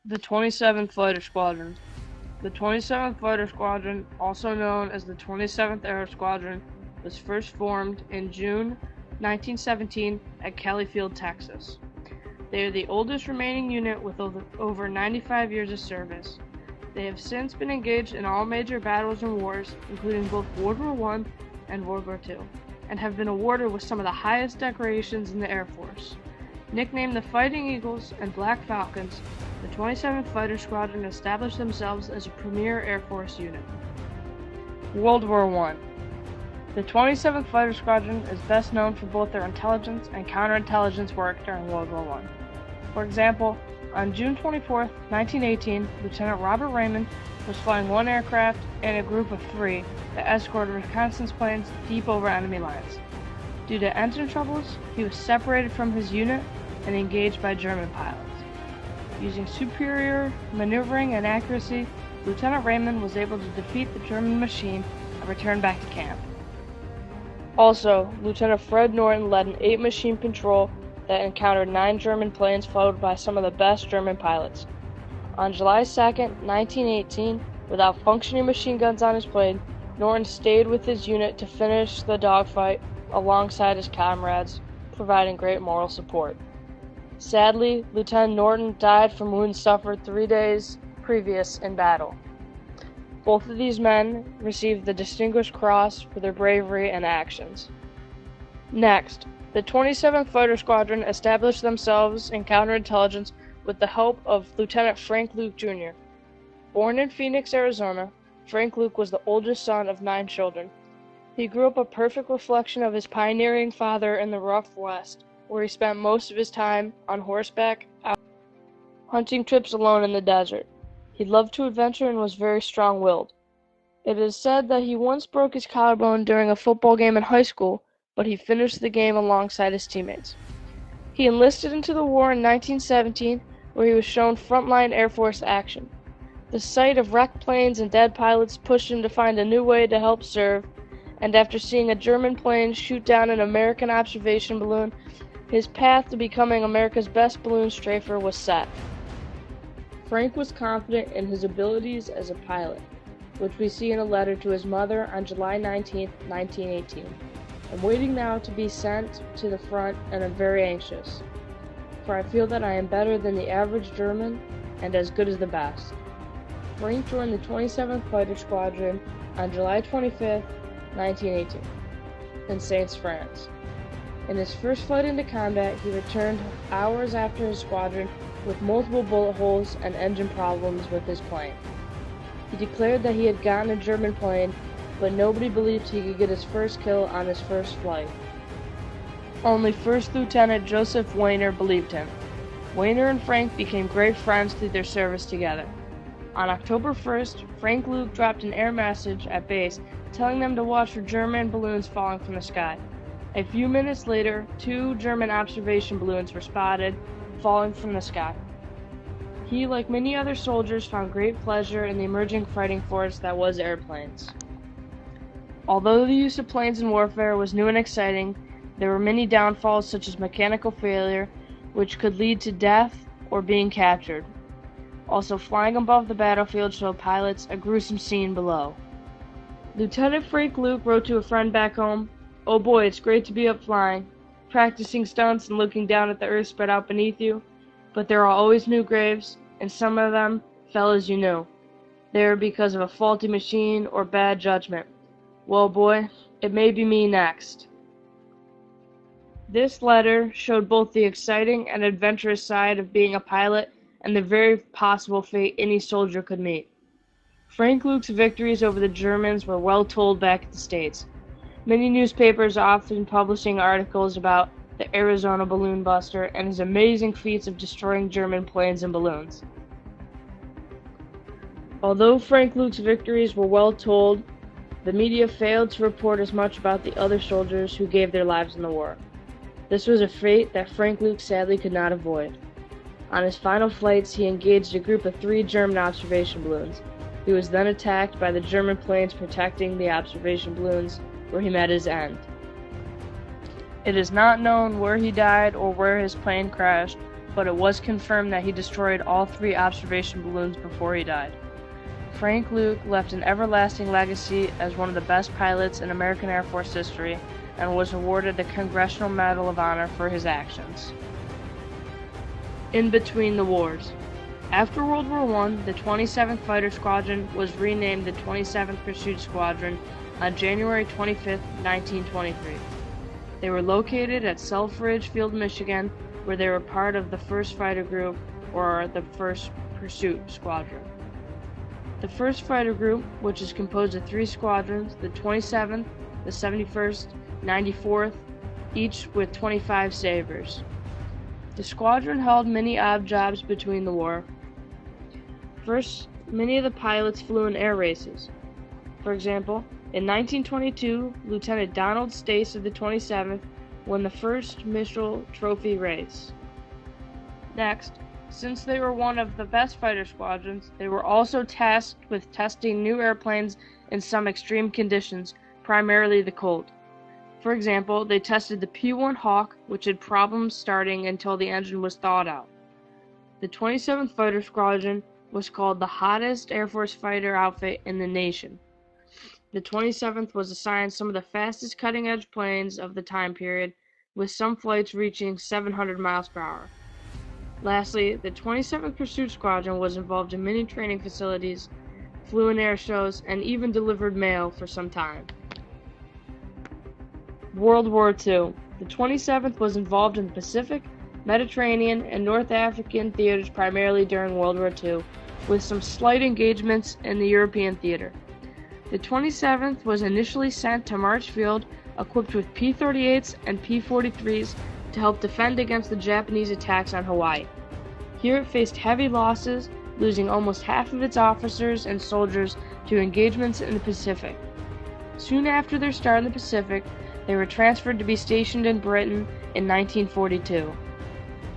The 27th Fighter Squadron. The 27th Fighter Squadron, also known as the 27th Air Squadron, was first formed in June 1917 at Kelly Field, Texas. They are the oldest remaining unit with over 95 years of service. They have since been engaged in all major battles and wars, including both World War I and World War II, and have been awarded with some of the highest decorations in the Air Force. Nicknamed the Fighting Eagles and Black Falcons, the 27th Fighter Squadron established themselves as a premier Air Force unit. World War I. The 27th Fighter Squadron is best known for both their intelligence and counterintelligence work during World War I. For example, on June 24, 1918, Lieutenant Robert Raymond was flying one aircraft and a group of three that escorted reconnaissance planes deep over enemy lines. Due to engine troubles, he was separated from his unit and engaged by German pilots. Using superior maneuvering and accuracy, Lieutenant Raymond was able to defeat the German machine and return back to camp. Also, Lieutenant Fred Norton led an 8-machine patrol that encountered 9 German planes followed by some of the best German pilots. On July 2, 1918, without functioning machine guns on his plane, Norton stayed with his unit to finish the dogfight alongside his comrades, providing great moral support. Sadly, Lieutenant Norton died from wounds suffered 3 days previous in battle. Both of these men received the Distinguished Cross for their bravery and actions. Next, the 27th Fighter Squadron established themselves in counterintelligence with the help of Lieutenant Frank Luke Jr. Born in Phoenix, Arizona, Frank Luke was the oldest son of 9 children. He grew up a perfect reflection of his pioneering father in the rough West, where he spent most of his time on horseback, out hunting trips alone in the desert. He loved to adventure and was very strong-willed. It is said that he once broke his collarbone during a football game in high school, but he finished the game alongside his teammates. He enlisted into the war in 1917, where he was shown frontline Air Force action. The sight of wrecked planes and dead pilots pushed him to find a new way to help serve, and after seeing a German plane shoot down an American observation balloon, his path to becoming America's best balloon strafer was set. Frank was confident in his abilities as a pilot, which we see in a letter to his mother on July 19, 1918. I'm waiting now to be sent to the front, and I'm very anxious, for I feel that I am better than the average German and as good as the best. Frank joined the 27th Fighter Squadron on July 25, 1918, in Saints, France. In his first flight into combat, he returned hours after his squadron with multiple bullet holes and engine problems with his plane. He declared that he had gotten a German plane, but nobody believed he could get his first kill on his first flight. Only First Lieutenant Joseph Weiner believed him. Weiner and Frank became great friends through their service together. On October 1st, Frank Luke dropped an air message at base telling them to watch for German balloons falling from the sky. A few minutes later, 2 German observation balloons were spotted falling from the sky. He, like many other soldiers, found great pleasure in the emerging fighting force that was airplanes. Although the use of planes in warfare was new and exciting, there were many downfalls such as mechanical failure, which could lead to death or being captured. Also, flying above the battlefield showed pilots a gruesome scene below. Lieutenant Frank Luke wrote to a friend back home, "Oh boy, it's great to be up flying, practicing stunts and looking down at the earth spread out beneath you, but there are always new graves, and some of them fell as you knew. They are because of a faulty machine or bad judgment. Well boy, it may be me next." This letter showed both the exciting and adventurous side of being a pilot and the very possible fate any soldier could meet. Frank Luke's victories over the Germans were well told back at the States. Many newspapers are often publishing articles about the Arizona balloon buster and his amazing feats of destroying German planes and balloons. Although Frank Luke's victories were well told, the media failed to report as much about the other soldiers who gave their lives in the war. This was a fate that Frank Luke sadly could not avoid. On his final flights, he engaged a group of 3 German observation balloons. He was then attacked by the German planes protecting the observation balloons, where he met his end. It is not known where he died or where his plane crashed, but it was confirmed that he destroyed all 3 observation balloons before he died. Frank Luke left an everlasting legacy as one of the best pilots in American Air Force history and was awarded the Congressional Medal of Honor for his actions. In between the wars. After World War I, the 27th Fighter Squadron was renamed the 27th Pursuit Squadron on January 25, 1923. They were located at Selfridge Field, Michigan, where they were part of the 1st Fighter Group, or the 1st Pursuit Squadron. The 1st Fighter Group, which is composed of 3 squadrons, the 27th, the 71st, 94th, each with 25 Sabres. The squadron held many odd jobs between the war. First, many of the pilots flew in air races. For example, in 1922, Lieutenant Donald Stace of the 27th won the first Missile Trophy race. Next, since they were one of the best fighter squadrons, they were also tasked with testing new airplanes in some extreme conditions, primarily the cold. For example, they tested the P-1 Hawk, which had problems starting until the engine was thawed out. The 27th Fighter Squadron was called the hottest Air Force fighter outfit in the nation. The 27th was assigned some of the fastest cutting-edge planes of the time period, with some flights reaching 700 miles per hour. Lastly, the 27th Pursuit Squadron was involved in many training facilities, flew in air shows, and even delivered mail for some time. World War II. The 27th was involved in the Pacific, Mediterranean, and North African theaters primarily during World War II, with some slight engagements in the European theater. The 27th was initially sent to March Field, equipped with P-38s and P-43s to help defend against the Japanese attacks on Hawaii. Here it faced heavy losses, losing almost half of its officers and soldiers to engagements in the Pacific. Soon after their start in the Pacific, they were transferred to be stationed in Britain in 1942.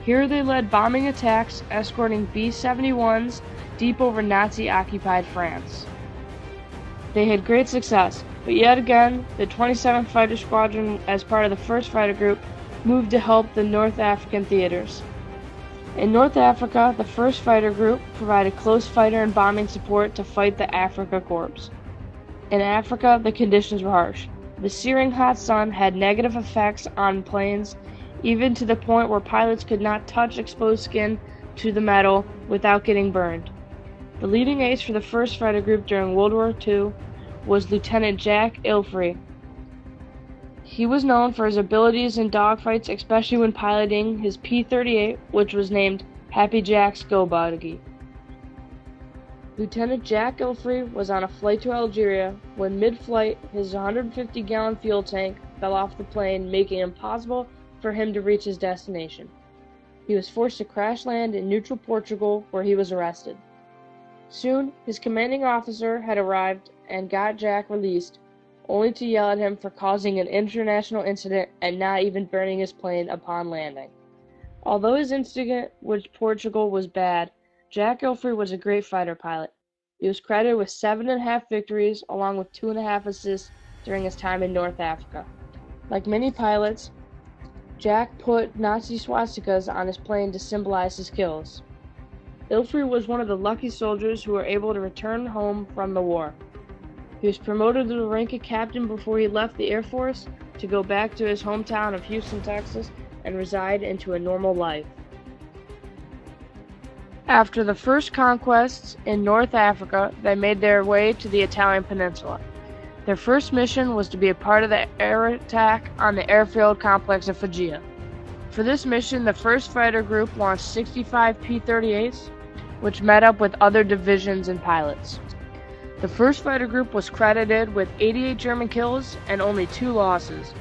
Here they led bombing attacks, escorting B-71s deep over Nazi-occupied France. They had great success, but yet again, the 27th Fighter Squadron, as part of the 1st Fighter Group, moved to help the North African theaters. In North Africa, the 1st Fighter Group provided close fighter and bombing support to fight the Afrika Korps. In Africa, the conditions were harsh. The searing hot sun had negative effects on planes, even to the point where pilots could not touch exposed skin to the metal without getting burned. The leading ace for the 1st Fighter Group during World War II was Lieutenant Jack Ilfrey. He was known for his abilities in dogfights, especially when piloting his P-38, which was named Happy Jack's Go Buggy. Lieutenant Jack Ilfrey was on a flight to Algeria when mid-flight his 150-gallon fuel tank fell off the plane, making it impossible for him to reach his destination. He was forced to crash land in neutral Portugal, where he was arrested. Soon, his commanding officer had arrived and got Jack released, only to yell at him for causing an international incident and not even burning his plane upon landing. Although his incident with Portugal was bad, Jack Ilfrey was a great fighter pilot. He was credited with 7.5 victories, along with 2.5 assists during his time in North Africa. Like many pilots, Jack put Nazi swastikas on his plane to symbolize his kills. Ilfrey was one of the lucky soldiers who were able to return home from the war. He was promoted to the rank of captain before he left the Air Force to go back to his hometown of Houston, Texas, and reside into a normal life. After the first conquests in North Africa, they made their way to the Italian peninsula. Their first mission was to be a part of the air attack on the airfield complex of Foggia. For this mission, the 1st Fighter Group launched 65 P-38s, which met up with other divisions and pilots. The 1st Fighter Group was credited with 88 German kills and only 2 losses.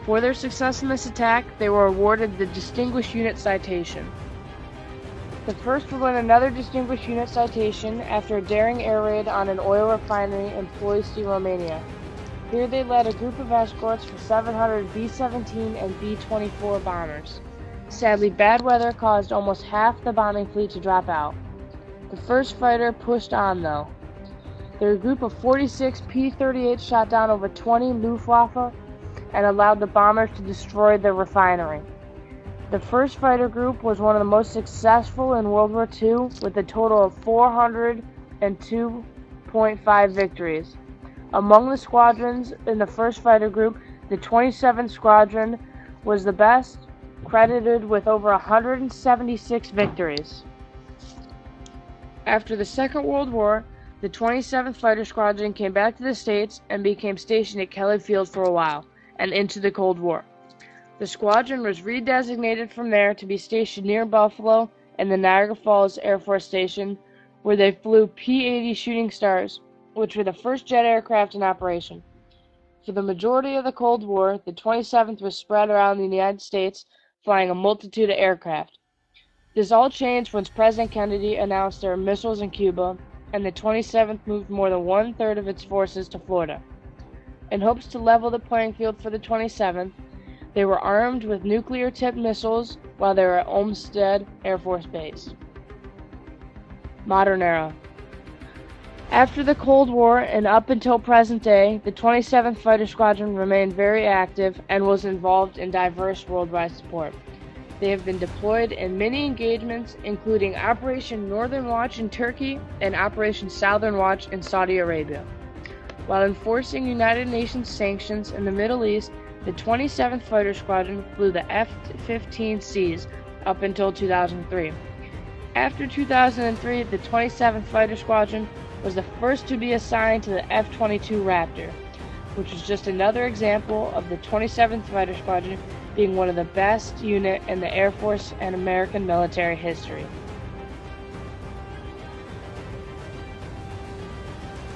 For their success in this attack, they were awarded the Distinguished Unit Citation. The 1st would win another Distinguished Unit Citation after a daring air raid on an oil refinery in Ploiești, Romania. Here they led a group of escorts for 700 B-17 and B-24 bombers. Sadly, bad weather caused almost half the bombing fleet to drop out. The 1st fighter pushed on though. Their group of 46 P-38 shot down over 20 Luftwaffe and allowed the bombers to destroy the refinery. The 1st Fighter Group was one of the most successful in World War II with a total of 402.5 victories. Among the squadrons in the 1st Fighter Group, the 27th Squadron was the best, credited with over 176 victories. After the Second World War, the 27th Fighter Squadron came back to the States and became stationed at Kelly Field for a while, and into the Cold War. The squadron was redesignated from there to be stationed near Buffalo and the Niagara Falls Air Force Station, where they flew P-80 Shooting Stars, which were the first jet aircraft in operation. For the majority of the Cold War, the 27th was spread around the United States, flying a multitude of aircraft. This all changed once President Kennedy announced there were missiles in Cuba, and the 27th moved more than one-third of its forces to Florida. In hopes to level the playing field for the 27th, they were armed with nuclear-tipped missiles while they were at Olmsted Air Force Base. Modern era. After the Cold War and up until present day, the 27th Fighter Squadron remained very active and was involved in diverse worldwide support. They have been deployed in many engagements, including Operation Northern Watch in Turkey and Operation Southern Watch in Saudi Arabia. While enforcing United Nations sanctions in the Middle East, the 27th Fighter Squadron flew the F-15Cs up until 2003. After 2003, the 27th Fighter Squadron was the first to be assigned to the F-22 Raptor, which was just another example of the 27th Fighter Squadron being one of the best units in the Air Force and American military history.